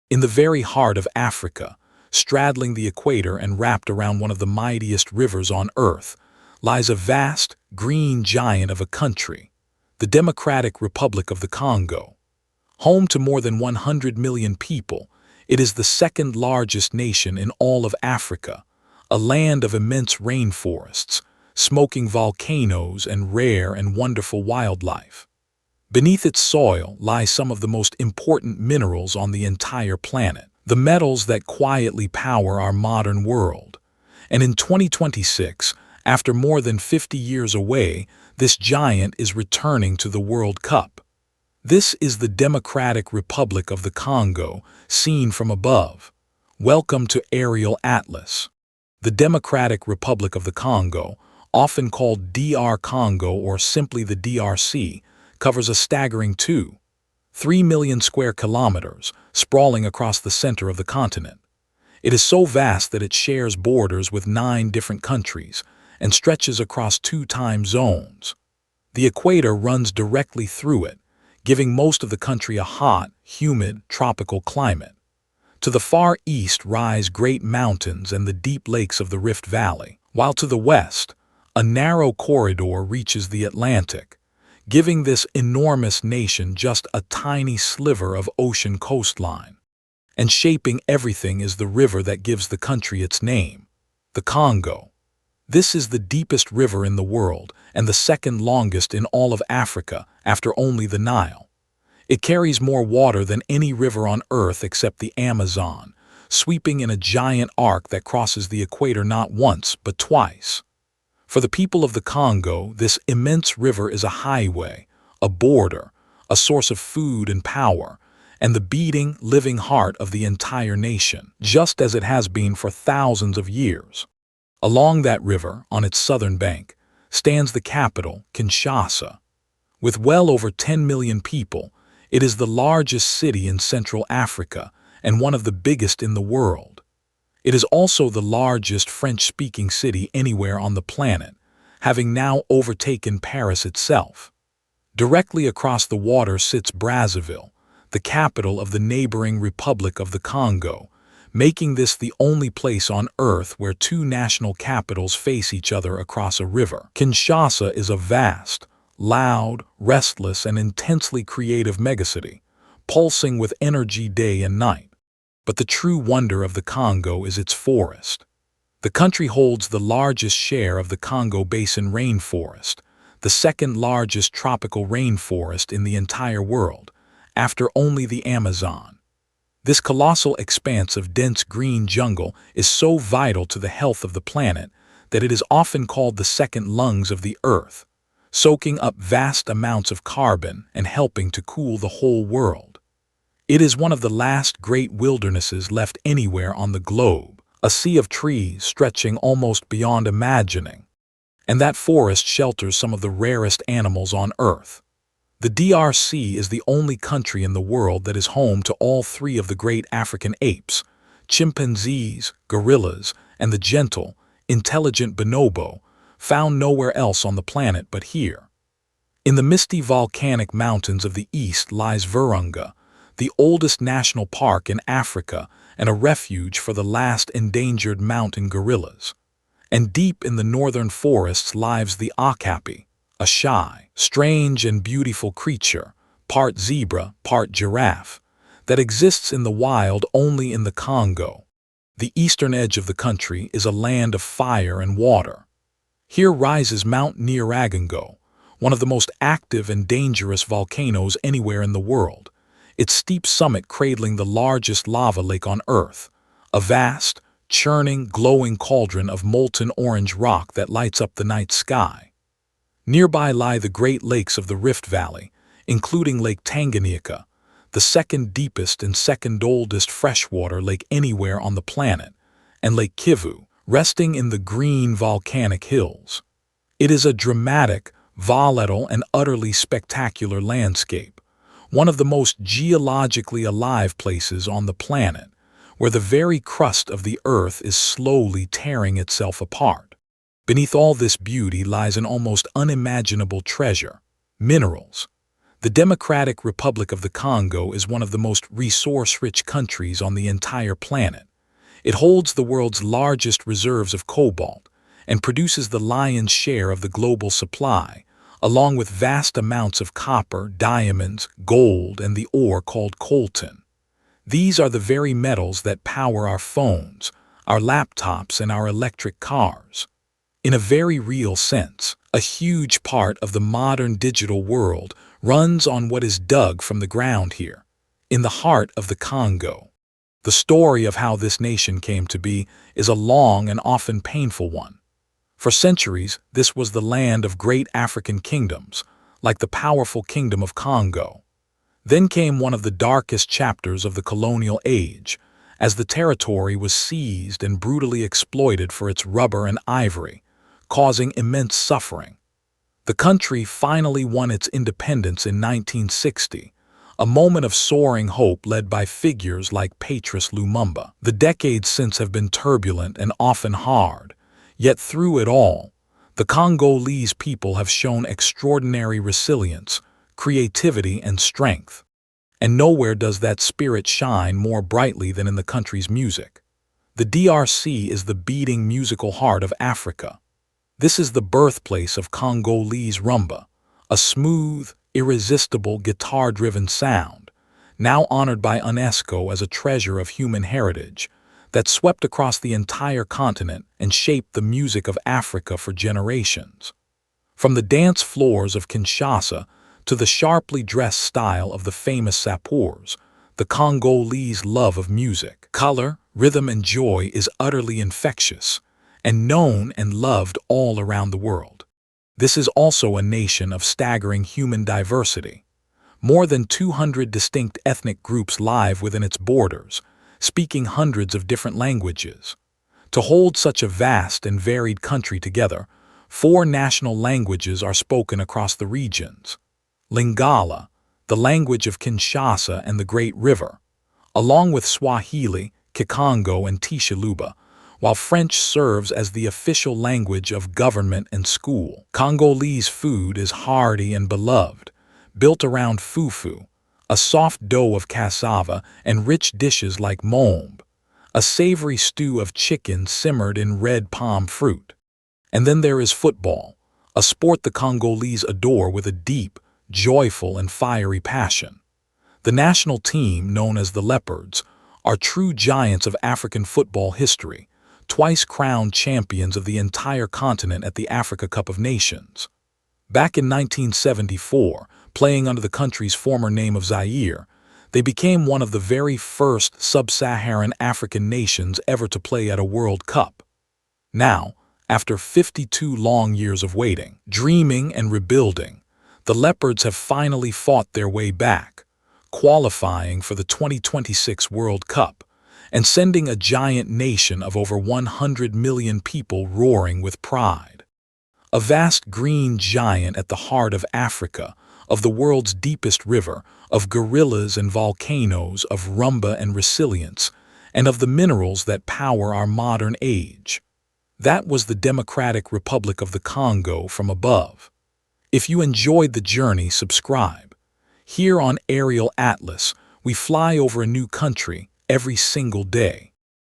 In the very heart of Africa, straddling the equator and wrapped around one of the mightiest rivers on Earth, lies a vast, green giant of a country, the Democratic Republic of the Congo. Home to more than 100 million people, it is the second largest nation in all of Africa, a land of immense rainforests, smoking volcanoes, and rare and wonderful wildlife. Beneath its soil lie some of the most important minerals on the entire planet, the metals that quietly power our modern world. And in 2026, after more than 50 years away, this giant is returning to the World Cup. This is the Democratic Republic of the Congo, seen from above. Welcome to Aerial Atlas. The Democratic Republic of the Congo, often called DR Congo or simply the DRC, covers a staggering 2.3 million square kilometers, sprawling across the center of the continent. It is so vast that it shares borders with 9 different countries and stretches across 2 time zones. The equator runs directly through it, giving most of the country a hot, humid, tropical climate. To the far east rise great mountains and the deep lakes of the Rift Valley, while to the west, a narrow corridor reaches the Atlantic, giving this enormous nation just a tiny sliver of ocean coastline. And shaping everything is the river that gives the country its name, the Congo. This is the deepest river in the world and the second longest in all of Africa after only the Nile. It carries more water than any river on Earth except the Amazon, sweeping in a giant arc that crosses the equator not once but twice. For the people of the Congo, this immense river is a highway, a border, a source of food and power, and the beating, living heart of the entire nation, just as it has been for thousands of years. Along that river, on its southern bank, stands the capital, Kinshasa. With well over 10 million people, it is the largest city in Central Africa and one of the biggest in the world. It is also the largest French-speaking city anywhere on the planet, having now overtaken Paris itself. Directly across the water sits Brazzaville, the capital of the neighboring Republic of the Congo, making this the only place on Earth where 2 national capitals face each other across a river. Kinshasa is a vast, loud, restless, and intensely creative megacity, pulsing with energy day and night. But the true wonder of the Congo is its forest. The country holds the largest share of the Congo Basin rainforest, the second largest tropical rainforest in the entire world, after only the Amazon. This colossal expanse of dense green jungle is so vital to the health of the planet that it is often called the second lungs of the Earth, soaking up vast amounts of carbon and helping to cool the whole world. It is one of the last great wildernesses left anywhere on the globe, a sea of trees stretching almost beyond imagining. And that forest shelters some of the rarest animals on Earth. The DRC is the only country in the world that is home to all 3 of the great African apes, chimpanzees, gorillas, and the gentle, intelligent bonobo, found nowhere else on the planet but here. In the misty volcanic mountains of the east lies Virunga, the oldest national park in Africa and a refuge for the last endangered mountain gorillas. And deep in the northern forests lives the okapi, a shy, strange, and beautiful creature, part zebra, part giraffe, that exists in the wild only in the Congo. The eastern edge of the country is a land of fire and water. Here rises Mount Nyiragongo, one of the most active and dangerous volcanoes anywhere in the world, its steep summit cradling the largest lava lake on Earth, a vast, churning, glowing cauldron of molten orange rock that lights up the night sky. Nearby lie the Great Lakes of the Rift Valley, including Lake Tanganyika, the second deepest and second oldest freshwater lake anywhere on the planet, and Lake Kivu, resting in the green volcanic hills. It is a dramatic, volatile, and utterly spectacular landscape, one of the most geologically alive places on the planet, where the very crust of the Earth is slowly tearing itself apart. Beneath all this beauty lies an almost unimaginable treasure: minerals. The Democratic Republic of the Congo is one of the most resource-rich countries on the entire planet. It holds the world's largest reserves of cobalt and produces the lion's share of the global supply, along with vast amounts of copper, diamonds, gold, and the ore called coltan. These are the very metals that power our phones, our laptops, and our electric cars. In a very real sense, a huge part of the modern digital world runs on what is dug from the ground here, in the heart of the Congo. The story of how this nation came to be is a long and often painful one. For centuries, this was the land of great African kingdoms, like the powerful Kingdom of Congo. Then came one of the darkest chapters of the colonial age, as the territory was seized and brutally exploited for its rubber and ivory, causing immense suffering. The country finally won its independence in 1960, a moment of soaring hope led by figures like Patrice Lumumba. The decades since have been turbulent and often hard, yet through it all, the Congolese people have shown extraordinary resilience, creativity, and strength. And nowhere does that spirit shine more brightly than in the country's music. The DRC is the beating musical heart of Africa. This is the birthplace of Congolese rumba, a smooth, irresistible guitar-driven sound, now honored by UNESCO as a treasure of human heritage, that swept across the entire continent and shaped the music of Africa for generations. From the dance floors of Kinshasa to the sharply dressed style of the famous sapours, the Congolese love of music, color, rhythm, and joy is utterly infectious, and known and loved all around the world. This is also a nation of staggering human diversity. More than 200 distinct ethnic groups live within its borders, speaking hundreds of different languages. To hold such a vast and varied country together, 4 national languages are spoken across the regions. Lingala, the language of Kinshasa and the Great River, along with Swahili, Kikongo, and Tishaluba, while French serves as the official language of government and school. Congolese food is hearty and beloved, built around fufu, a soft dough of cassava, and rich dishes like mombe, a savory stew of chicken simmered in red palm fruit. And then there is football, a sport the Congolese adore with a deep, joyful, and fiery passion. The national team, known as the Leopards, are true giants of African football history, twice crowned champions of the entire continent at the Africa Cup of Nations. Back in 1974, playing under the country's former name of Zaire, they became one of the very first sub-Saharan African nations ever to play at a World Cup. Now, after 52 long years of waiting, dreaming, and rebuilding, the Leopards have finally fought their way back, qualifying for the 2026 World Cup, and sending a giant nation of over 100 million people roaring with pride. A vast green giant at the heart of Africa, of the world's deepest river, of gorillas and volcanoes, of rumba and resilience, and of the minerals that power our modern age. That was the Democratic Republic of the Congo from above. If you enjoyed the journey, subscribe. Here on Aerial Atlas, we fly over a new country every single day.